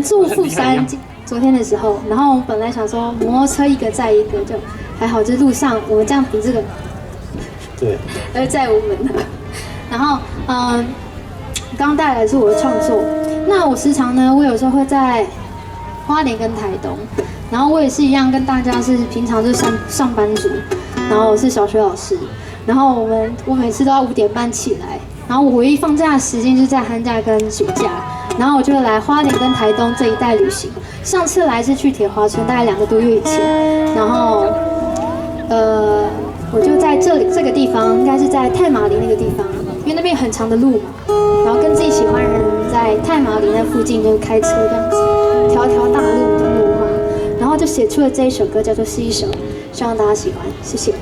住富山，昨天的时候，然后我本来想说摩托车一个载一个，就还好，就是路上我们这样比这个，对，载我们的。然后刚带来的是我的创作，那我时常呢，我有时候会在花莲跟台东，然后我也是一样，跟大家是平常就是上班族，然后我是小学老师，然后我每次都要5点半起来，然后我唯一放假的时间就是在寒假跟暑假，然后我就来花莲跟台东这一带旅行。上次来是去铁花村，大概2个多月以前，然后我就在这个地方，应该是在太麻里那个地方，因为那边有很长的路嘛，然后跟自己喜欢的人在太麻里那附近就开车这样子，条条大路的路嘛，然后就写出了这一首歌，叫做《是一首》，希望大家喜欢，谢谢。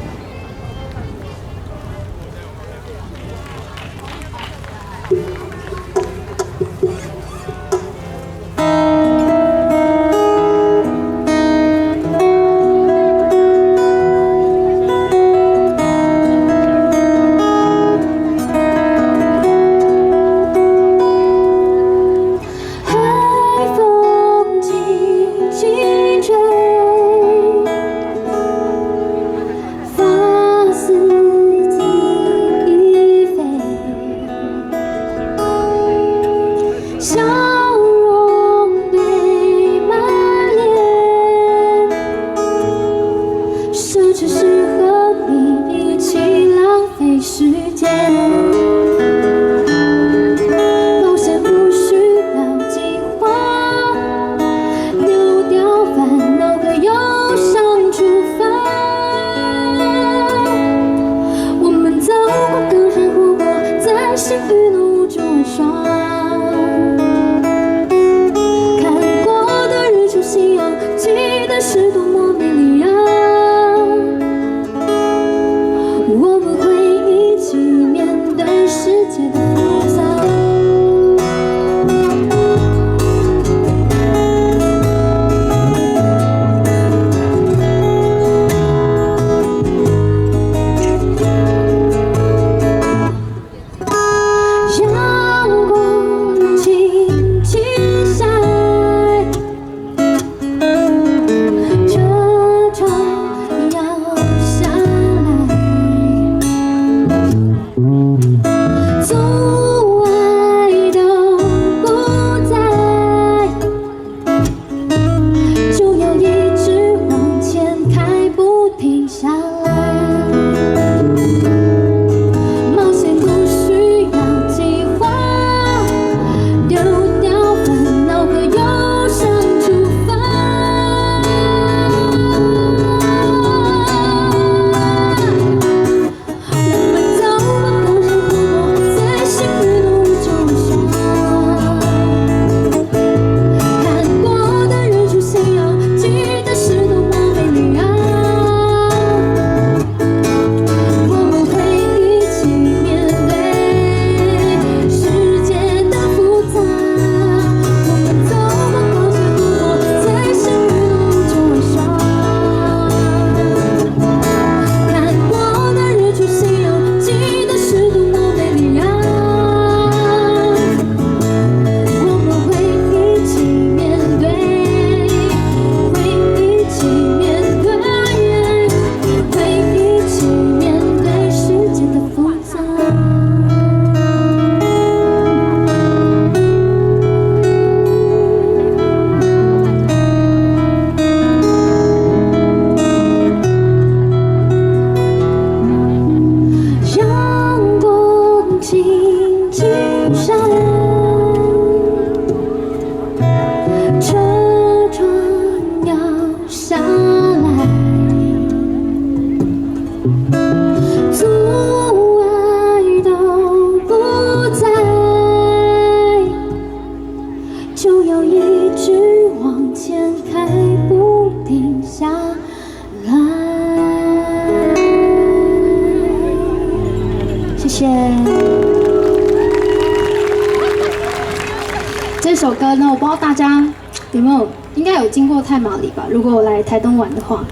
这首歌呢，我不知道大家有没有，应该有经过太麻里吧？如果我来台东玩的话，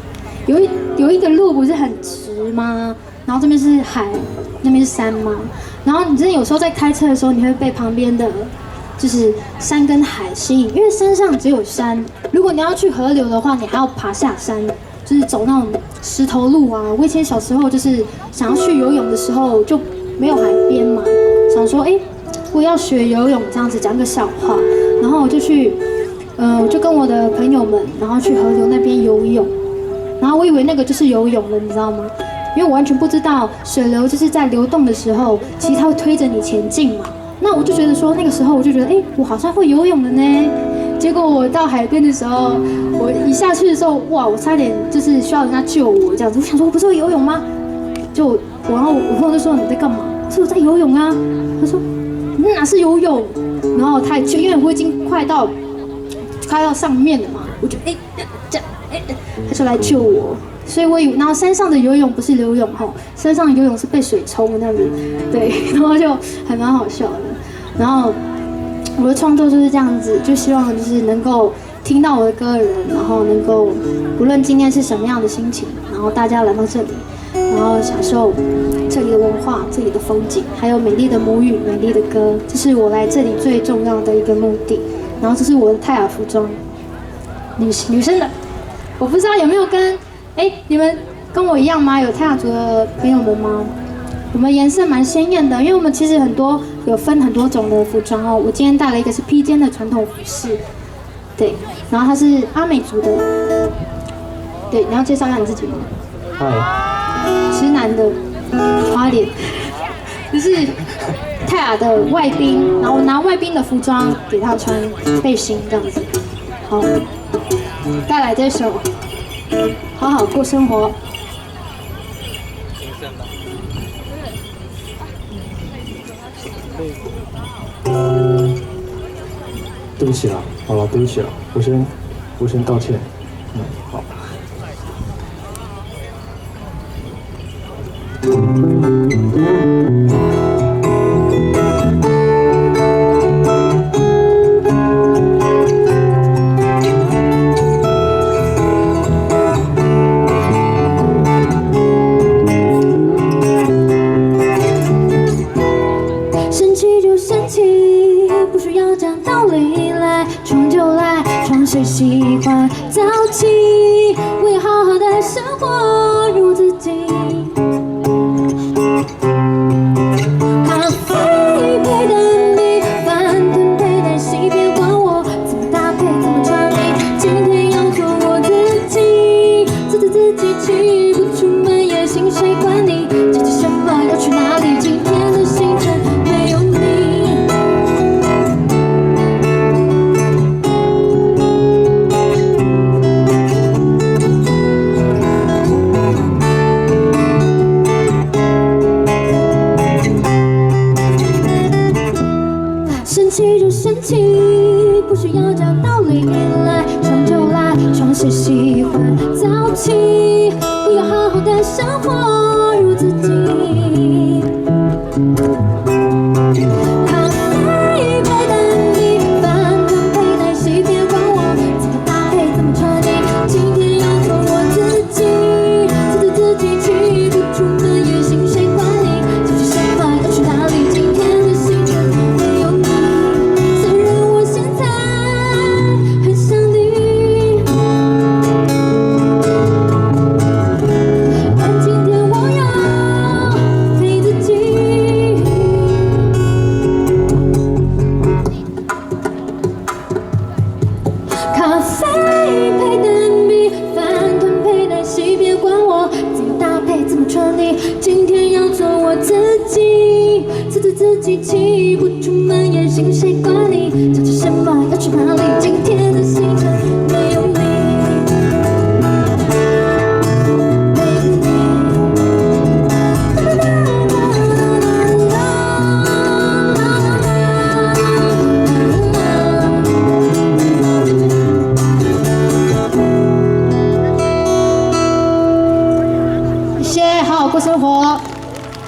有一个路不是很直吗？然后这边是海，那边是山吗？然后你真的有时候在开车的时候，你会被旁边的就是山跟海吸引，因为山上只有山，如果你要去河流的话，你还要爬下山，就是走那种石头路啊。我以前小时候就是想要去游泳的时候，就没有海边嘛，想说我要学游泳这样子讲个笑话，然后我就去，我就跟我的朋友们，然后去河流那边游泳，然后我以为那个就是游泳了，你知道吗？因为我完全不知道水流就是在流动的时候，其实它会推着你前进嘛。那我就觉得说，那个时候我就觉得，我好像会游泳了呢。结果我到海边的时候，我一下去的时候，哇，我差点就是需要人家救我这样子。我想说，我不是会游泳吗？然后我朋友就说你在干嘛？我说我在游泳啊。他说哪是游泳？然后他就因为我已经快到上面了嘛，我就这样他就来救我。所以我以为，然后山上的游泳不是游泳吼，山上的游泳是被水冲的那种，对，然后就还蛮好笑的。然后我的创作就是这样子，就希望就是能够听到我的歌的人，然后能够无论今天是什么样的心情，然后大家来到这里，然后享受这里的文化、这里的风景，还有美丽的母语、美丽的歌，这是我来这里最重要的一个目的。然后这是我的泰雅服装，女生的，我不知道有没有跟。你们跟我一样吗？有泰雅族的朋友们吗？我们颜色蛮鲜艳的，因为我们其实有分很多种的服装哦。我今天带了一个是披肩的传统服饰，对，然后它是阿美族的。对，你要介绍一下你自己吗？嗨，直男的花脸，就是泰雅的外宾，然后我拿外宾的服装给他穿背心这样子。好，带来这首。好好过生活。对不起啦，好了，对不起啦，我先道歉。好。谁喜欢早起？我要好好的生活，如自己。咖啡配的米饭团配的西，别管我怎么搭配，怎么穿你。今天要做我自己，自己起，不出门也行，谁管你？着急什么？要去哪里？今天的行程没有你。生气就生气，不需要讲道理来，闯就来闯，谁喜欢早起？我要好好的生活，如自己。咖啡配的米饭团配的西，别管我怎么搭配，怎么穿你。今天要做我自己，自己起，不出门也行，谁管你？着急什么？要去哪里？今天的行程没有你。咖啡配的米饭团配的西，别管我怎么搭配，怎么穿你。今天要做我自己，自己起，不出门也行，谁管你？着急什么？要去哪里？今天的行程没有你。过生活，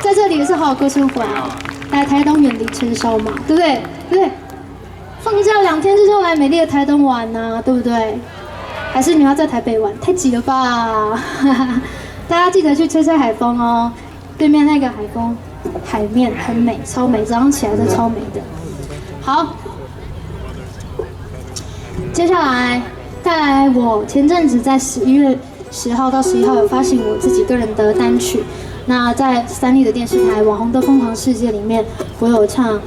在这里也是好好过生活啊！来台东远离尘嚣嘛，对不对？对不对？放假2天就是要来美丽的台东玩呐、对不对？还是你要在台北玩？太挤了吧！大家记得去吹吹海风哦，对面那个海面很美，超美，早上起来都超美的。好，接下来带来我前阵子在11月10号到11号有发行我自己个人的单曲。那在三立的电视台《网红的疯狂世界》里面，我有唱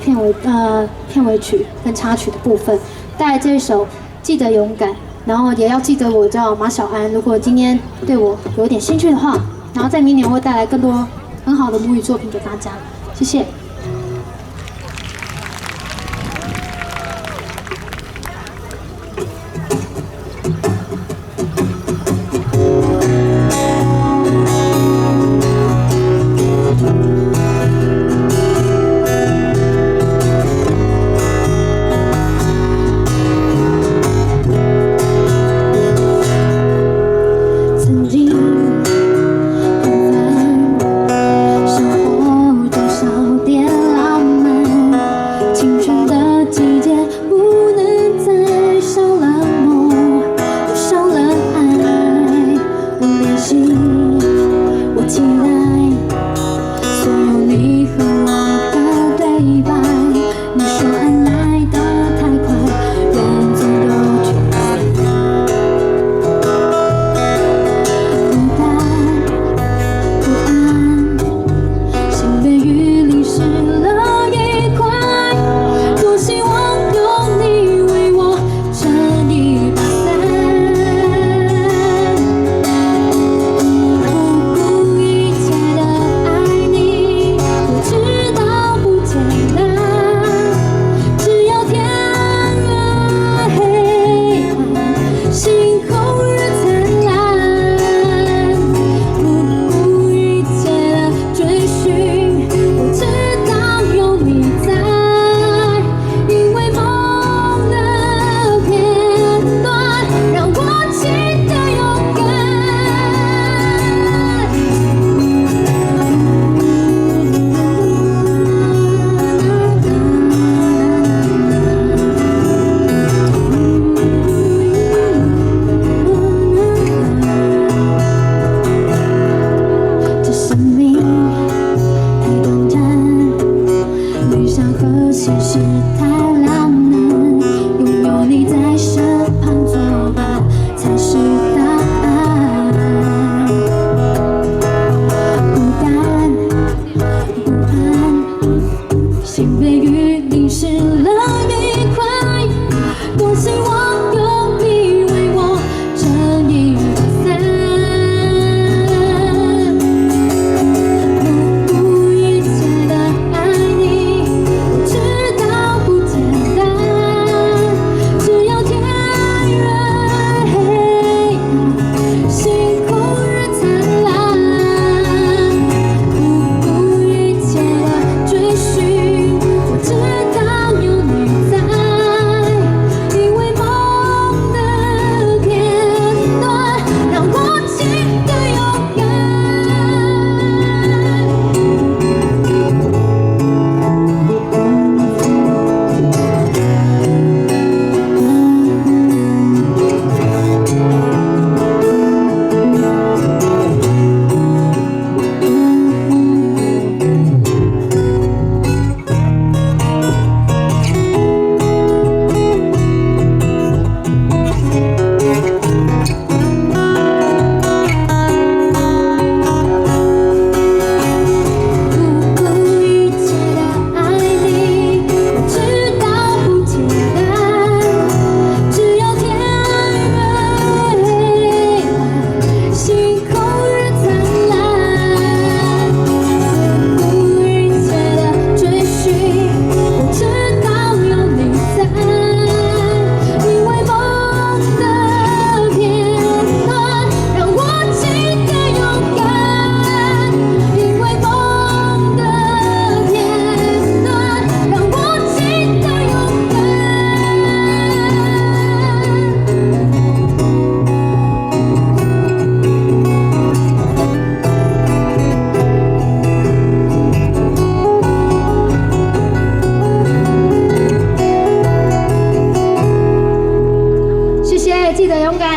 片尾曲跟插曲的部分，带来这一首《记得勇敢》，然后也要记得我叫马小安。如果今天对我有点兴趣的话，然后在明年我会带来更多很好的母语作品给大家，谢谢。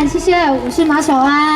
谢谢，我是马小安。